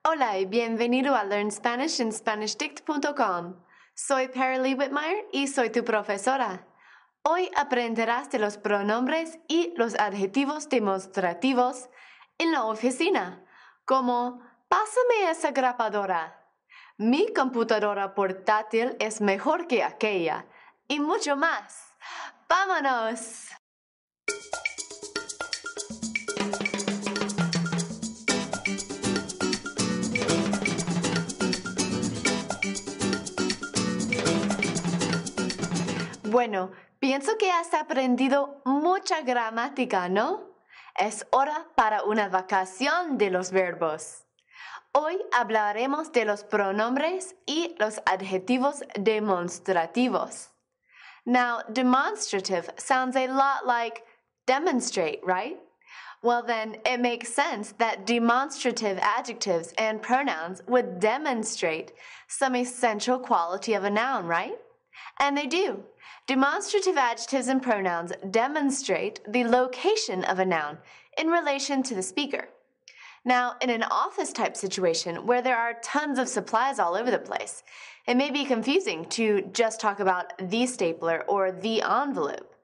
Hola y bienvenido a Learn Spanish en SpanishDict.com. Soy Paralee Whitmire y soy tu profesora. Hoy aprenderás de los pronombres y los adjetivos demostrativos en la oficina, como pásame esa grapadora. Mi computadora portátil es mejor que aquella, y mucho más. ¡Vámonos! Bueno, pienso que has aprendido mucha gramática, ¿no? Es hora para una vacación de los verbos. Hoy hablaremos de los pronombres y los adjetivos demonstrativos. Now, demonstrative sounds a lot like demonstrate, right? Well, then it makes sense that demonstrative adjectives and pronouns would demonstrate some essential quality of a noun, right? And they do. Demonstrative adjectives and pronouns demonstrate the location of a noun in relation to the speaker. Now, in an office-type situation where there are tons of supplies all over the place, it may be confusing to just talk about the stapler or the envelope.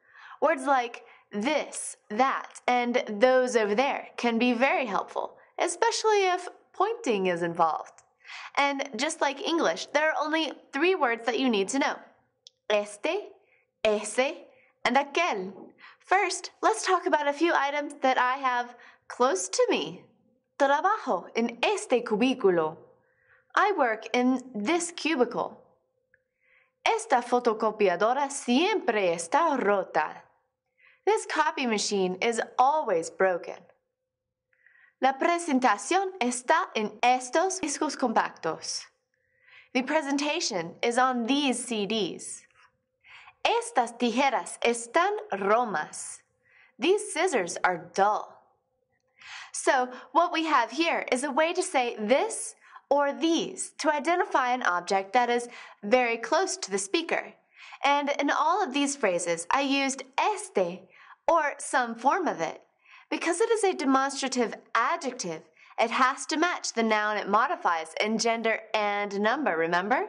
Words like this, that, and those over there can be very helpful, especially if pointing is involved. And just like English, there are only 3 words that you need to know. Este, ese, and aquel. First, let's talk about a few items that I have close to me. Trabajo en este cubículo. I work in this cubicle. Esta fotocopiadora siempre está rota. This copy machine is always broken. La presentación está en estos discos compactos. The presentation is on these CDs. Estas tijeras están romas. These scissors are dull. So, what we have here is a way to say this or these to identify an object that is very close to the speaker. And in all of these phrases, I used este or some form of it. Because it is a demonstrative adjective, it has to match the noun it modifies in gender and number, remember?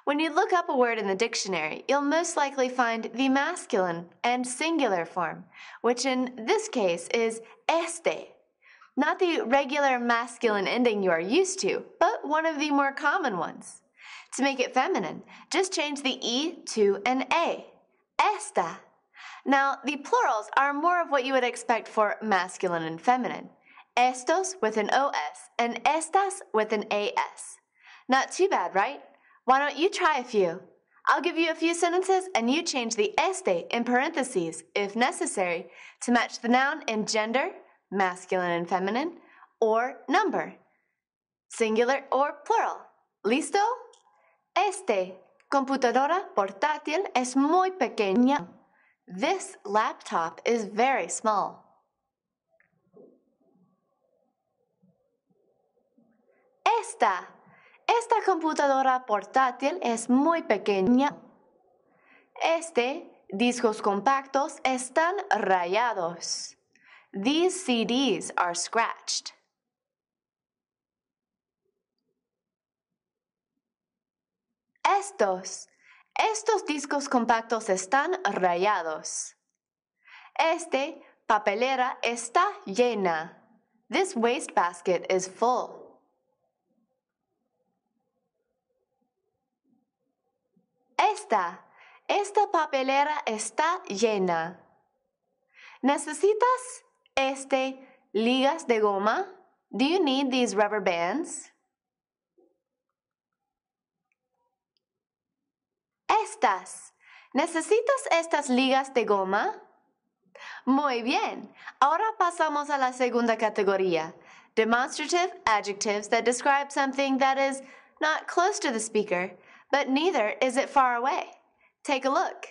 When you look up a word in the dictionary, you'll most likely find the masculine and singular form, which in this case is este. Not the regular masculine ending you are used to, but one of the more common ones. To make it feminine, just change the E to an A. Esta. Now, the plurals are more of what you would expect for masculine and feminine. Estos with an OS and estas with an AS. Not too bad, right? Why don't you try a few? I'll give you a few sentences and you change the este in parentheses, if necessary, to match the noun in gender, masculine and feminine, or number, singular or plural. ¿Listo? Este computadora portátil es muy pequeña. This laptop is very small. Esta computadora portátil es muy pequeña. Este discos compactos están rayados. These CDs are scratched. Estos discos compactos están rayados. Este papelera está llena. This wastebasket is full. Esta papelera está llena. ¿Necesitas ligas de goma? Do you need these rubber bands? ¿Necesitas estas ligas de goma? Muy bien. Ahora pasamos a la segunda categoría. Demonstrative adjectives that describe something that is not close to the speaker, but neither is it far away. Take a look.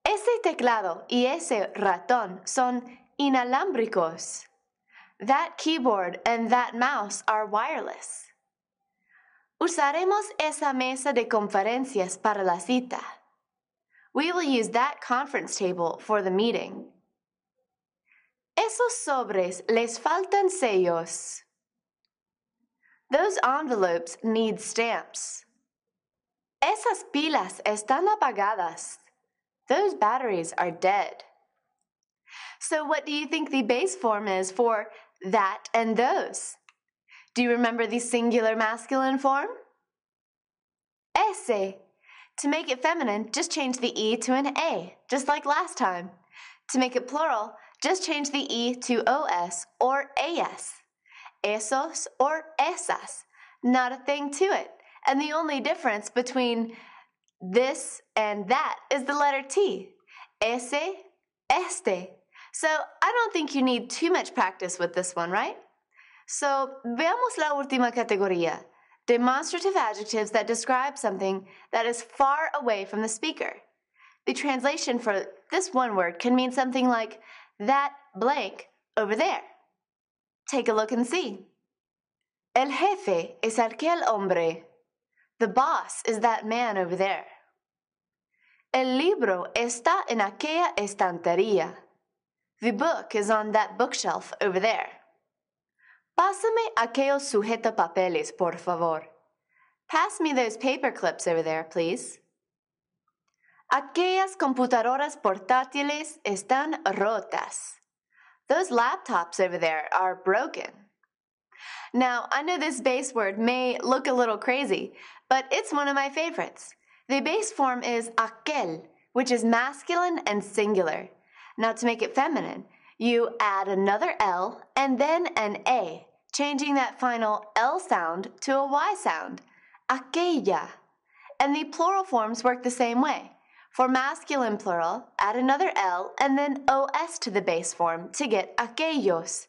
Ese teclado y ese ratón son inalámbricos. That keyboard and that mouse are wireless. Usaremos esa mesa de conferencias para la cita. We will use that conference table for the meeting. Esos sobres les faltan sellos. Those envelopes need stamps. Esas pilas están apagadas. Those batteries are dead. So what do you think the base form is for that and those? Do you remember the singular masculine form? Ese. To make it feminine, just change the E to an A, just like last time. To make it plural, just change the E to OS or AS. Esos or esas. Not a thing to it. And the only difference between this and that is the letter T. Ese, este. So I don't think you need too much practice with this one, right? So veamos la última categoría. Demonstrative adjectives that describe something that is far away from the speaker. The translation for this one word can mean something like that blank over there. Take a look and see. El jefe es aquel hombre. The boss is that man over there. El libro está en aquella estantería. The book is on that bookshelf over there. Pásame aquellos sujetapapeles, por favor. Pass me those paper clips over there, please. Aquellas computadoras portátiles están rotas. Those laptops over there are broken. Now, I know this base word may look a little crazy, but it's one of my favorites. The base form is aquel, which is masculine and singular. Now, to make it feminine, you add another L and then an A, changing that final L sound to a Y sound, aquella. And the plural forms work the same way. For masculine plural, add another L and then OS to the base form to get aquellos,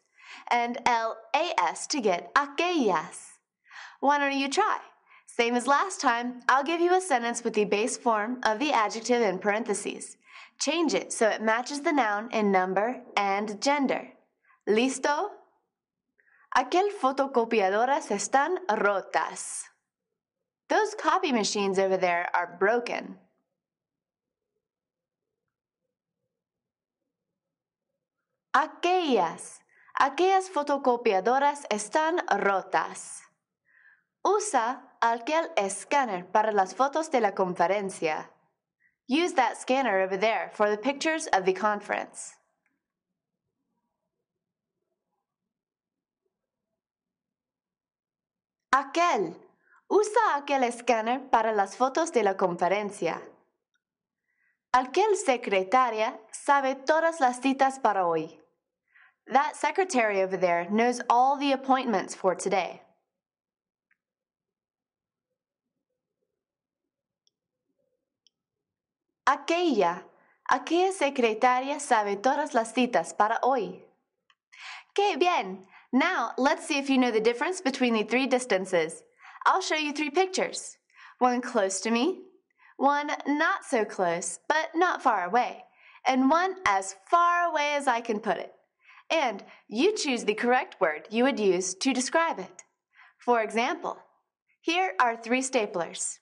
and LAS to get aquellas. Why don't you try? Same as last time, I'll give you a sentence with the base form of the adjective in parentheses. Change it so it matches the noun in number and gender. ¿Listo? Aquel fotocopiadoras están rotas. Those copy machines over there are broken. Aquellas fotocopiadoras están rotas. Usa aquel escáner para las fotos de la conferencia. Use that scanner over there for the pictures of the conference. Usa aquel escáner para las fotos de la conferencia. Aquel secretaria sabe todas las citas para hoy. That secretary over there knows all the appointments for today. Aquella secretaria sabe todas las citas para hoy. ¡Qué bien! Now, let's see if you know the difference between the three distances. I'll show you three pictures. One close to me, one not so close, but not far away, and one as far away as I can put it. And you choose the correct word you would use to describe it. For example, here are three staplers.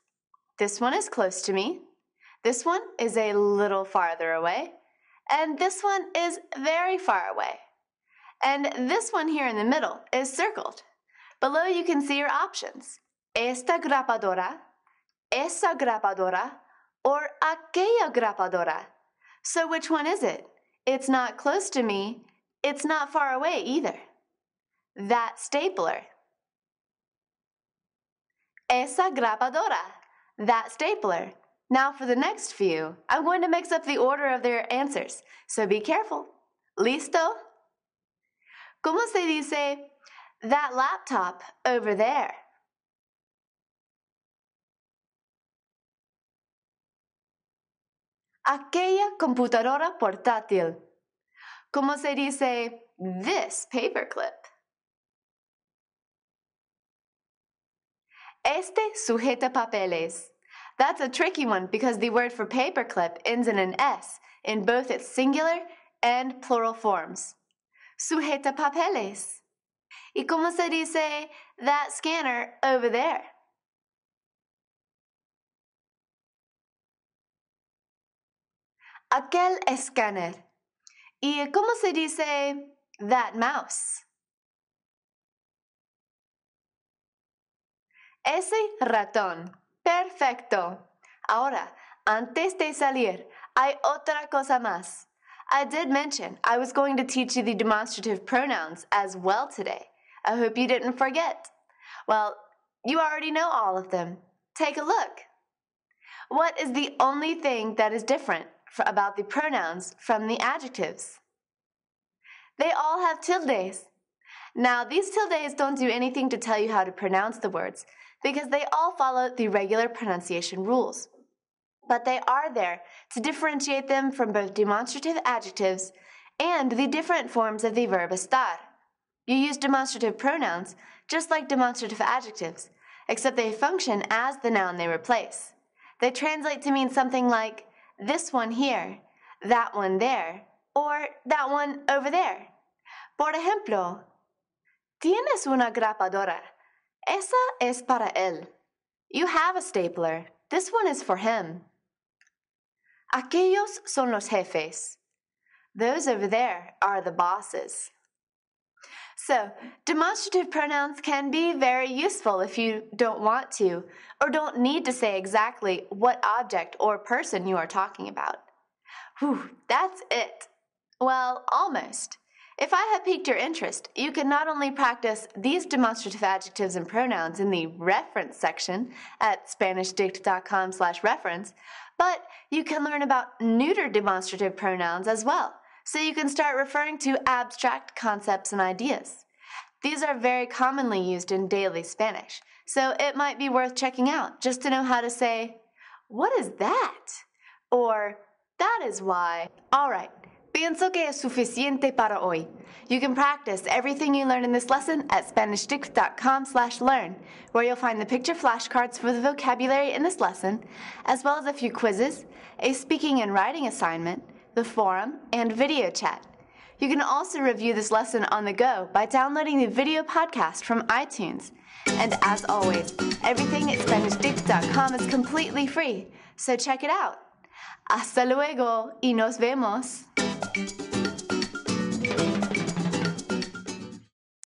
This one is close to me. This one is a little farther away, and this one is very far away. And this one here in the middle is circled. Below you can see your options. Esta grapadora, esa grapadora, or aquella grapadora. So which one is it? It's not close to me. It's not far away either. That stapler. Esa grapadora. That stapler. Now for the next few, I'm going to mix up the order of their answers, so be careful. ¿Listo? ¿Cómo se dice that laptop over there? Aquella computadora portátil. ¿Cómo se dice this paperclip? Este sujeta papeles. That's a tricky one because the word for paperclip ends in an S in both its singular and plural forms. Sujeta papeles. ¿Y cómo se dice that scanner over there? Aquel escáner. ¿Y cómo se dice that mouse? Ese ratón. Perfecto. Ahora, antes de salir, hay otra cosa más. I did mention I was going to teach you the demonstrative pronouns as well today. I hope you didn't forget. Well, you already know all of them. Take a look. What is the only thing that is different about the pronouns from the adjectives? They all have tildes. Now, these tildes don't do anything to tell you how to pronounce the words because they all follow the regular pronunciation rules. But they are there to differentiate them from both demonstrative adjectives and the different forms of the verb estar. You use demonstrative pronouns just like demonstrative adjectives, except they function as the noun they replace. They translate to mean something like this one here, that one there, or that one over there. Por ejemplo, tienes una grapadora. Esa es para él. You have a stapler. This one is for him. Aquellos son los jefes. Those over there are the bosses. So, demonstrative pronouns can be very useful if you don't want to or don't need to say exactly what object or person you are talking about. Whew, that's it. Well, almost. If I have piqued your interest, you can not only practice these demonstrative adjectives and pronouns in the reference section at SpanishDict.com/reference, but you can learn about neuter demonstrative pronouns as well, so you can start referring to abstract concepts and ideas. These are very commonly used in daily Spanish, so it might be worth checking out just to know how to say, "What is that?" or "That is why." All right. Pienso que es suficiente para hoy. You can practice everything you learn in this lesson at SpanishDict.com/learn, where you'll find the picture flashcards for the vocabulary in this lesson, as well as a few quizzes, a speaking and writing assignment, the forum, and video chat. You can also review this lesson on the go by downloading the video podcast from iTunes. And as always, everything at SpanishDict.com is completely free, so check it out. Hasta luego y nos vemos.